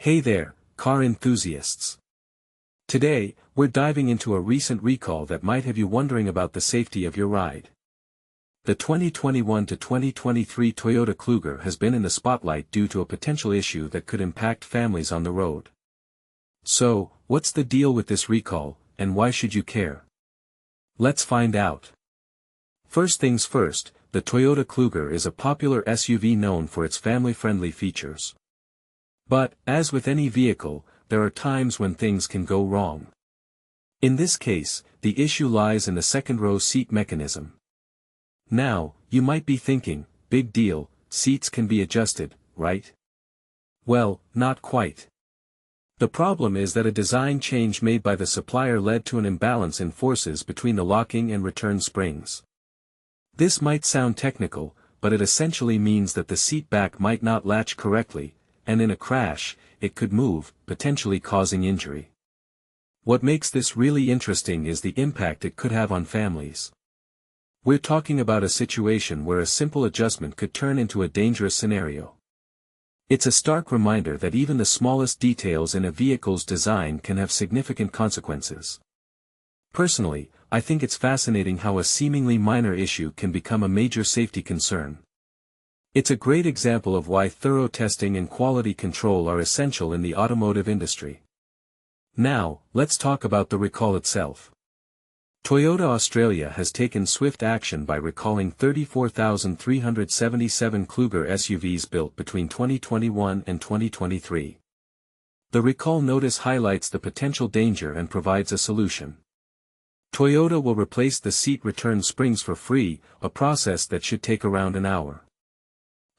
Hey there, car enthusiasts. Today, we're diving into a recent recall that might have you wondering about the safety of your ride. The 2021 to 2023 Toyota Kluger has been in the spotlight due to a potential issue that could impact families on the road. So, what's the deal with this recall, and why should you care? Let's find out. First things first, the Toyota Kluger is a popular SUV known for its family-friendly features. But, as with any vehicle, there are times when things can go wrong. In this case, the issue lies in the second-row seat mechanism. Now, you might be thinking, big deal, seats can be adjusted, right? Well, not quite. The problem is that a design change made by the supplier led to an imbalance in forces between the locking and return springs. This might sound technical, but it essentially means that the seat back might not latch correctly, and in a crash, it could move, potentially causing injury. What makes this really interesting is the impact it could have on families. We're talking about a situation where a simple adjustment could turn into a dangerous scenario. It's a stark reminder that even the smallest details in a vehicle's design can have significant consequences. Personally, I think it's fascinating how a seemingly minor issue can become a major safety concern. It's a great example of why thorough testing and quality control are essential in the automotive industry. Now, let's talk about the recall itself. Toyota Australia has taken swift action by recalling 34,377 Kluger SUVs built between 2021 and 2023. The recall notice highlights the potential danger and provides a solution. Toyota will replace the seat return springs for free, a process that should take around an hour.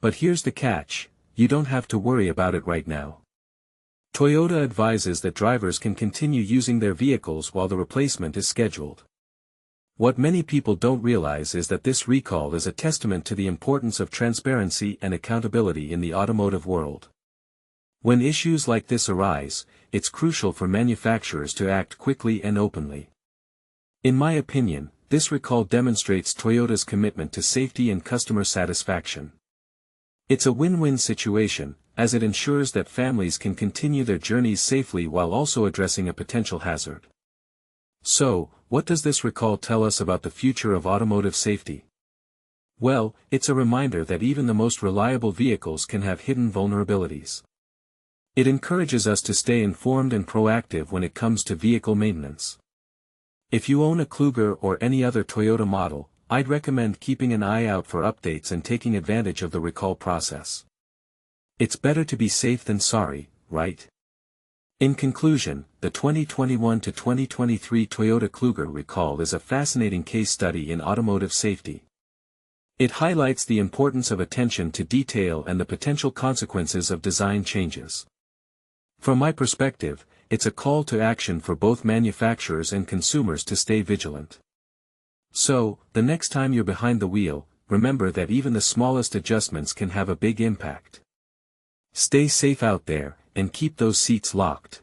But here's the catch, you don't have to worry about it right now. Toyota advises that drivers can continue using their vehicles while the replacement is scheduled. What many people don't realize is that this recall is a testament to the importance of transparency and accountability in the automotive world. When issues like this arise, it's crucial for manufacturers to act quickly and openly. In my opinion, this recall demonstrates Toyota's commitment to safety and customer satisfaction. It's a win-win situation, as it ensures that families can continue their journeys safely while also addressing a potential hazard. So, what does this recall tell us about the future of automotive safety? Well, it's a reminder that even the most reliable vehicles can have hidden vulnerabilities. It encourages us to stay informed and proactive when it comes to vehicle maintenance. If you own a Kluger or any other Toyota model, I'd recommend keeping an eye out for updates and taking advantage of the recall process. It's better to be safe than sorry, right? In conclusion, the 2021 to 2023 Toyota Kluger recall is a fascinating case study in automotive safety. It highlights the importance of attention to detail and the potential consequences of design changes. From my perspective, it's a call to action for both manufacturers and consumers to stay vigilant. So, the next time you're behind the wheel, remember that even the smallest adjustments can have a big impact. Stay safe out there, and keep those seats locked.